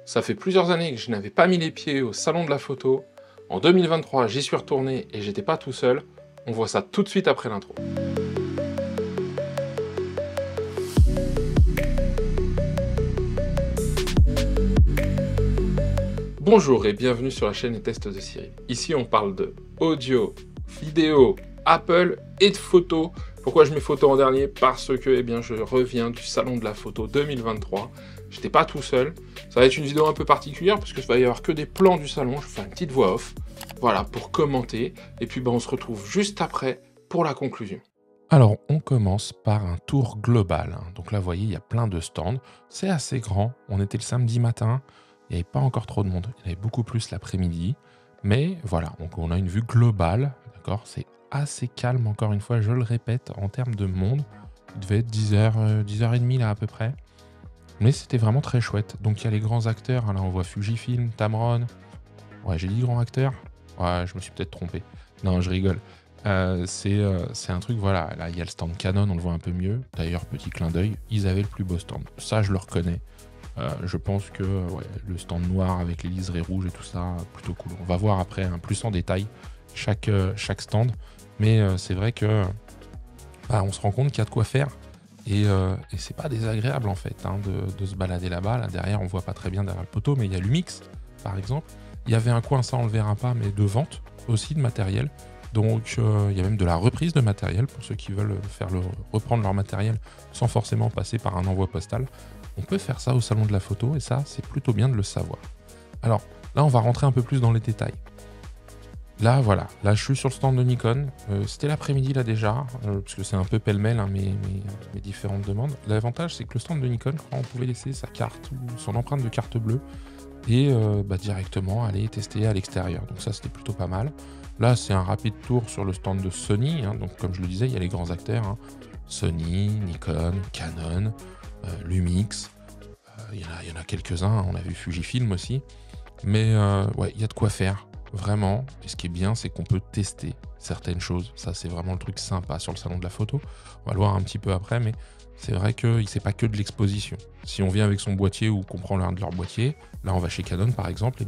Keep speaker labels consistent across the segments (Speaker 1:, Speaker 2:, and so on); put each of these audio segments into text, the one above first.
Speaker 1: Ça fait plusieurs années que je n'avais pas mis les pieds au salon de la photo. En 2023, j'y suis retourné et j'étais pas tout seul. On voit ça tout de suite après l'intro. Bonjour et bienvenue sur la chaîne Les Tests de Cyril. Ici on parle de audio, vidéo, Apple et de photos. Pourquoi je mets photos en dernier? Parce que je reviens du salon de la photo 2023. J'étais pas tout seul. Ça va être une vidéo un peu particulière parce que ça va y avoir que des plans du salon. Je fais une petite voix off, voilà, pour commenter. Et puis on se retrouve juste après pour la conclusion. Alors, on commence par un tour global. Donc là, vous voyez, il y a plein de stands. C'est assez grand. On était le samedi matin. Il n'y avait pas encore trop de monde. Il y en avait beaucoup plus l'après-midi. Mais voilà, donc on a une vue globale. D'accord, c'est assez calme, encore une fois, je le répète, en termes de monde. Il devait être 10h, 10h30 là à peu près. Mais c'était vraiment très chouette. Donc il y a les grands acteurs. Là, on voit Fujifilm, Tamron. Ouais, j'ai dit grands acteurs. Ouais, je me suis peut-être trompé. Non, je rigole. C'est un truc, voilà. Là, il y a le stand Canon, on le voit un peu mieux. D'ailleurs, petit clin d'œil, ils avaient le plus beau stand. Ça, je le reconnais. Je pense que le stand noir avec les liserés rouges et tout ça, plutôt cool. On va voir après plus en détail chaque stand. Mais c'est vrai que on se rend compte qu'il y a de quoi faire. Et c'est pas désagréable en fait de se balader là-bas. Là derrière, on voit pas très bien derrière le poteau, mais il y a Lumix par exemple. Il y avait un coin, ça on le verra pas, mais de vente aussi de matériel. Donc il y a même de la reprise de matériel pour ceux qui veulent reprendre leur matériel sans forcément passer par un envoi postal. On peut faire ça au salon de la photo et ça, c'est plutôt bien de le savoir. Alors là, on va rentrer un peu plus dans les détails. Là, voilà. Là, je suis sur le stand de Nikon. C'était l'après-midi là déjà, parce que c'est un peu pêle-mêle mes différentes demandes. L'avantage, c'est que le stand de Nikon, je crois, on pouvait laisser sa carte ou son empreinte de carte bleue et directement aller tester à l'extérieur. Donc ça, c'était plutôt pas mal. Là, c'est un rapide tour sur le stand de Sony. Donc comme je le disais, il y a les grands acteurs. Sony, Nikon, Canon, Lumix. Il y en a quelques-uns. On a vu Fujifilm aussi. Mais ouais, il y a de quoi faire. Vraiment, et ce qui est bien, c'est qu'on peut tester certaines choses. Ça, c'est vraiment le truc sympa sur le salon de la photo. On va le voir un petit peu après, mais c'est vrai que c'est pas que de l'exposition. Si on vient avec son boîtier ou qu'on prend l'un de leurs boîtiers, là on va chez Canon par exemple,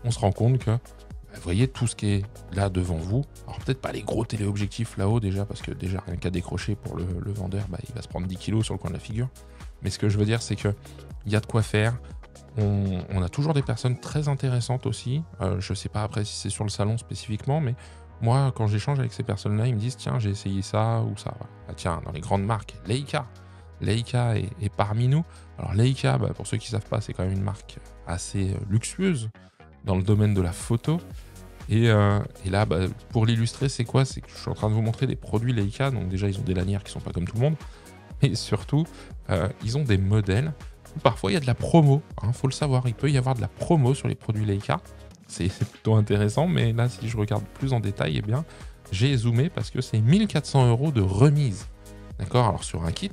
Speaker 1: on se rend compte que, vous voyez tout ce qui est là devant vous. Alors peut-être pas les gros téléobjectifs là-haut déjà, parce que déjà rien qu'à décrocher pour le vendeur, il va se prendre 10 kilos sur le coin de la figure. Mais ce que je veux dire, c'est que il y a de quoi faire. On a toujours des personnes très intéressantes aussi. Je ne sais pas après si c'est sur le salon spécifiquement, mais moi, quand j'échange avec ces personnes-là, ils me disent « Tiens, j'ai essayé ça ou ça. » Tiens, dans les grandes marques, Leica. Leica est parmi nous. Alors Leica, pour ceux qui ne savent pas, c'est quand même une marque assez luxueuse dans le domaine de la photo. Et là, pour l'illustrer, c'est quoi? C'est que je suis en train de vous montrer des produits Leica. Donc déjà, ils ont des lanières qui ne sont pas comme tout le monde. Et surtout, ils ont des modèles. Parfois, il y a de la promo, faut le savoir. Il peut y avoir de la promo sur les produits Leica. C'est plutôt intéressant, mais là, si je regarde plus en détail, j'ai zoomé parce que c'est 1 400 € de remise. D'accord? Alors, sur un kit,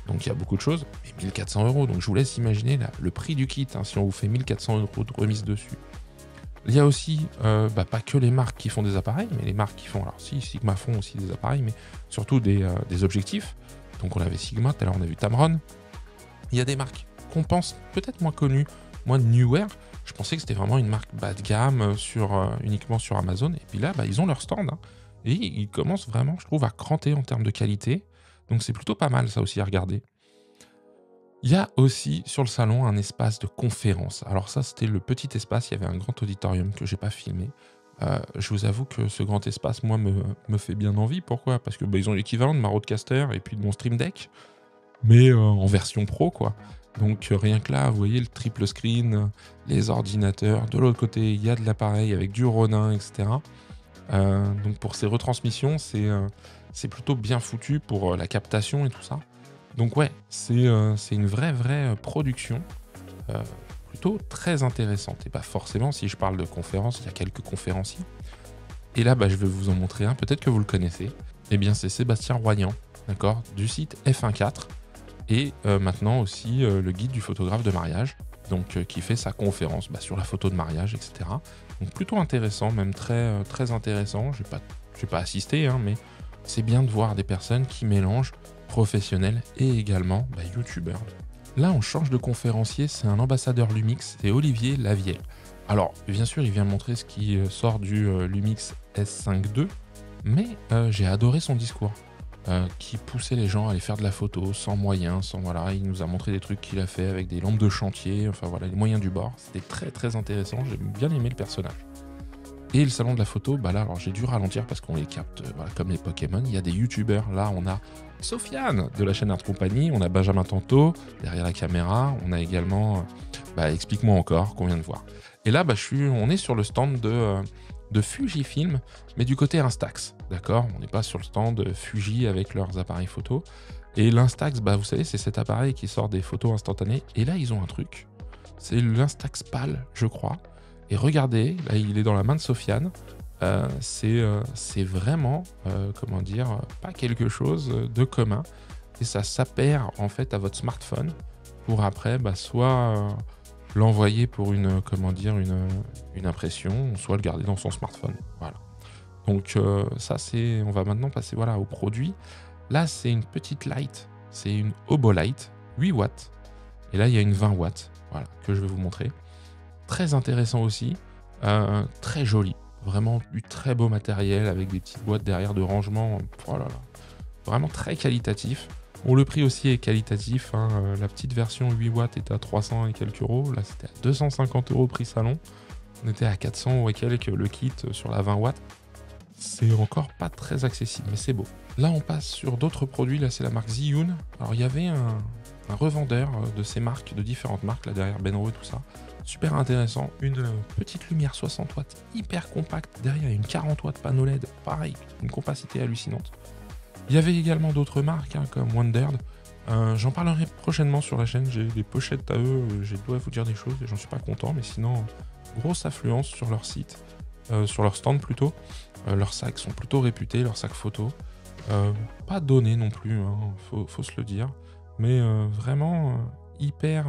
Speaker 1: donc il y a beaucoup de choses, mais 1 400 €. Donc, je vous laisse imaginer là, le prix du kit, si on vous fait 1 400 € de remise dessus. Il y a aussi, pas que les marques qui font des appareils, mais les marques qui font, alors si, Sigma font aussi des appareils, mais surtout des objectifs. Donc, on avait Sigma, tout à l'heure, on a vu Tamron. Il y a des marques qu'on pense peut-être moins connues, moins newer. Je pensais que c'était vraiment une marque bas de gamme uniquement sur Amazon. Et puis là, ils ont leur stand. Et ils commencent vraiment, je trouve, à cranter en termes de qualité. Donc c'est plutôt pas mal ça aussi à regarder. Il y a aussi sur le salon un espace de conférence. Alors ça, c'était le petit espace. Il y avait un grand auditorium que j'ai pas filmé. Je vous avoue que ce grand espace, moi, me fait bien envie. Pourquoi? Parce que ils ont l'équivalent de ma Rodecaster et puis de mon Stream Deck, mais en version pro, quoi. Donc rien que là, vous voyez le triple screen, les ordinateurs. De l'autre côté, il y a de l'appareil avec du Ronin, etc. Donc pour ces retransmissions, c'est plutôt bien foutu pour la captation et tout ça. Donc ouais, c'est une vraie production, plutôt très intéressante. Et pas forcément, si je parle de conférences, il y a quelques conférenciers. Et là, je vais vous en montrer un, peut-être que vous le connaissez. C'est Sébastien Roignan, d'accord, du site F1.4. Et maintenant aussi le guide du photographe de mariage, donc qui fait sa conférence sur la photo de mariage, etc. Donc plutôt intéressant, même très intéressant. Je n'ai pas assisté, mais c'est bien de voir des personnes qui mélangent professionnels et également youtubeurs.
Speaker 2: Là, on change de conférencier, c'est un ambassadeur Lumix, c'est Olivier Lavière. Alors, bien sûr, il vient montrer ce qui sort du Lumix S5 II, mais j'ai adoré son discours, qui poussait les gens à aller faire de la photo sans moyens, sans voilà. Il nous a montré des trucs qu'il a fait avec des lampes de chantier, enfin voilà, les moyens du bord. C'était très très intéressant, j'ai bien aimé le personnage. Et le salon de la photo, bah là, alors j'ai dû ralentir parce qu'on les capte, voilà, comme les Pokémon. Il y a des youtubeurs, là, on a Sofiane de la chaîne Art Company, on a Benjamin Tanto derrière la caméra, on a également, Explique-moi encore, qu'on vient de voir. Et là, on est sur le stand de Fujifilm, mais du côté Instax, d'accord? On n'est pas sur le stand de Fuji avec leurs appareils photo. Et l'Instax, vous savez, c'est cet appareil qui sort des photos instantanées. Et là, ils ont un truc, c'est l'Instax PAL, je crois. Et regardez, là il est dans la main de Sofiane, c'est vraiment, pas quelque chose de commun. Et ça s'appaire en fait à votre smartphone pour après soit l'envoyer pour une impression, soit le garder dans son smartphone. Voilà. Donc on va maintenant passer au produit. Là c'est une petite light, c'est une Obolight, 8 watts. Et là il y a une 20 watts, voilà, que je vais vous montrer. Très intéressant aussi, très joli, vraiment du très beau matériel avec des petites boîtes derrière de rangement, vraiment très qualitatif. Bon, le prix aussi est qualitatif, la petite version 8 watts est à 300 et quelques euros, là c'était à 250 euros prix salon, on était à 400 et quelques le kit sur la 20 watts, c'est encore pas très accessible, mais c'est beau. Là on passe sur d'autres produits, là c'est la marque Zhiyun, alors il y avait un revendeur de ces marques, de différentes marques, là derrière Benro et tout ça. Super intéressant, une petite lumière 60 watts, hyper compacte, derrière une 40 watts panneau LED, pareil, une compacité hallucinante. Il y avait également d'autres marques, comme Wondered, j'en parlerai prochainement sur la chaîne, j'ai des pochettes à eux, je dois vous dire des choses et j'en suis pas content, mais sinon, grosse affluence sur leur site, sur leur stand plutôt, leurs sacs sont plutôt réputés, leurs sacs photo, pas donnés non plus, faut se le dire, mais vraiment hyper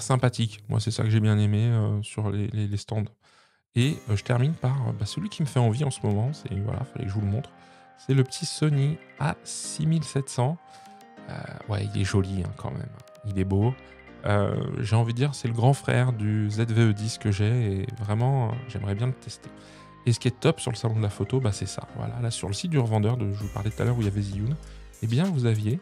Speaker 2: sympathique. Moi, c'est ça que j'ai bien aimé sur les stands. Et je termine par celui qui me fait envie en ce moment. Fallait que je vous le montre. C'est le petit Sony A6700. Il est joli quand même. Il est beau. J'ai envie de dire, c'est le grand frère du ZVE10 que j'ai. Et vraiment, j'aimerais bien le tester. Et ce qui est top sur le salon de la photo, c'est ça. Voilà, là, sur le site du revendeur, je vous parlais tout à l'heure où il y avait Zhiyun, vous aviez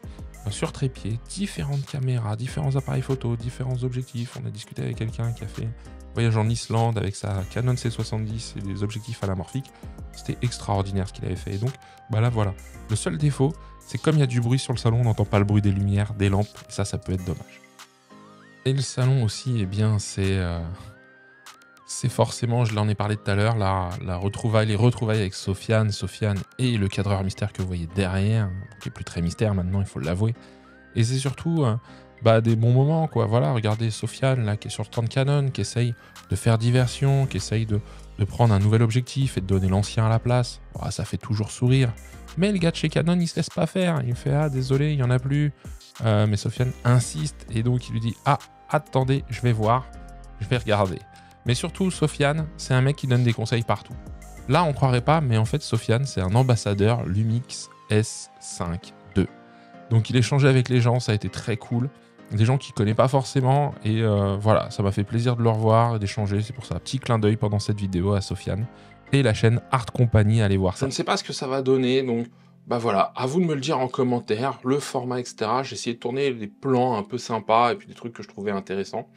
Speaker 2: sur trépied différentes caméras, différents appareils photo, différents objectifs. On a discuté avec quelqu'un qui a fait un voyage en Islande avec sa Canon C70 et des objectifs anamorphiques. C'était extraordinaire ce qu'il avait fait. Et donc, là, voilà. Le seul défaut, c'est comme il y a du bruit sur le salon, on n'entend pas le bruit des lumières, des lampes, et ça peut être dommage. Et le salon aussi, c'est forcément, je l'en ai parlé tout à l'heure, les retrouvailles avec Sofiane et le cadreur mystère que vous voyez derrière, qui est plus très mystère maintenant, il faut l'avouer. Et c'est surtout des bons moments, quoi. Voilà, regardez Sofiane, là, qui est sur le stand Canon, qui essaye de faire diversion, qui essaye de prendre un nouvel objectif et de donner l'ancien à la place. Ça fait toujours sourire. Mais le gars de chez Canon, il se laisse pas faire. Il me fait « Ah, désolé, il y en a plus. » Mais Sofiane insiste, et donc il lui dit « Ah, attendez, je vais voir, je vais regarder. » Mais surtout, Sofiane, c'est un mec qui donne des conseils partout. Là, on croirait pas, mais en fait, Sofiane, c'est un ambassadeur Lumix S5 II. Donc, il échangeait avec les gens, ça a été très cool. Des gens qu'il connaît pas forcément, et ça m'a fait plaisir de le revoir et d'échanger. C'est pour ça, petit clin d'œil pendant cette vidéo à Sofiane. Et la chaîne Art Company, allez voir ça.
Speaker 1: Je ne sais pas ce que ça va donner, donc voilà, à vous de me le dire en commentaire, le format, etc. J'ai essayé de tourner des plans un peu sympas, et puis des trucs que je trouvais intéressants.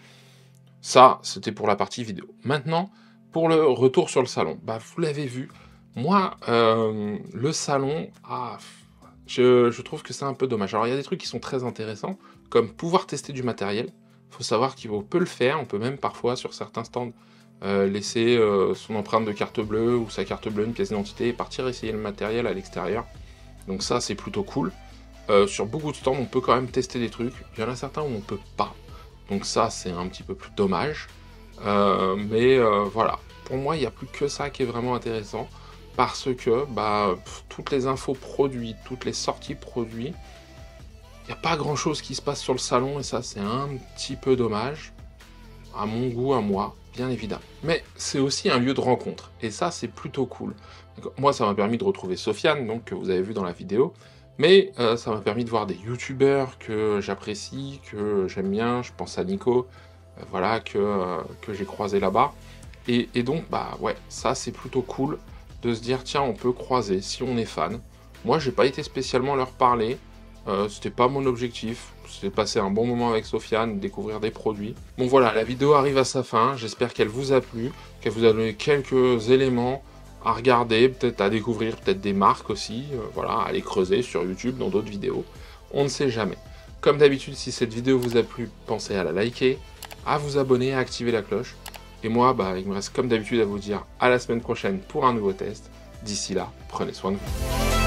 Speaker 1: Ça, c'était pour la partie vidéo. Maintenant, pour le retour sur le salon. Vous l'avez vu, moi, le salon, je trouve que c'est un peu dommage. Alors, il y a des trucs qui sont très intéressants, comme pouvoir tester du matériel. Il faut savoir qu'on peut le faire, on peut même parfois, sur certains stands, laisser son empreinte de carte bleue ou sa carte bleue, une pièce d'identité, et partir essayer le matériel à l'extérieur. Donc ça, c'est plutôt cool. Sur beaucoup de stands, on peut quand même tester des trucs. Il y en a certains où on peut pas. Donc ça, c'est un petit peu plus dommage. Voilà. Pour moi, il n'y a plus que ça qui est vraiment intéressant. Parce que toutes les infos produits, toutes les sorties produits, il n'y a pas grand-chose qui se passe sur le salon. Et ça, c'est un petit peu dommage. À mon goût, à moi, bien évidemment. Mais c'est aussi un lieu de rencontre. Et ça, c'est plutôt cool. Moi, ça m'a permis de retrouver Sofiane, donc, que vous avez vu dans la vidéo. Mais ça m'a permis de voir des youtubeurs que j'apprécie, que j'aime bien. Je pense à Nico, voilà, que j'ai croisé là-bas. Et donc, bah ouais, ça c'est plutôt cool de se dire, tiens, on peut croiser si on est fan. Moi, j'ai pas été spécialement leur parler, c'était pas mon objectif. C'était passer un bon moment avec Sofiane, découvrir des produits. Bon voilà, la vidéo arrive à sa fin, j'espère qu'elle vous a plu, qu'elle vous a donné quelques éléments à regarder, peut-être à découvrir, peut-être des marques aussi, voilà, à aller creuser sur YouTube dans d'autres vidéos. On ne sait jamais. Comme d'habitude, si cette vidéo vous a plu, pensez à la liker, à vous abonner, à activer la cloche. Et moi, bah, il me reste comme d'habitude à vous dire à la semaine prochaine pour un nouveau test. D'ici là, prenez soin de vous.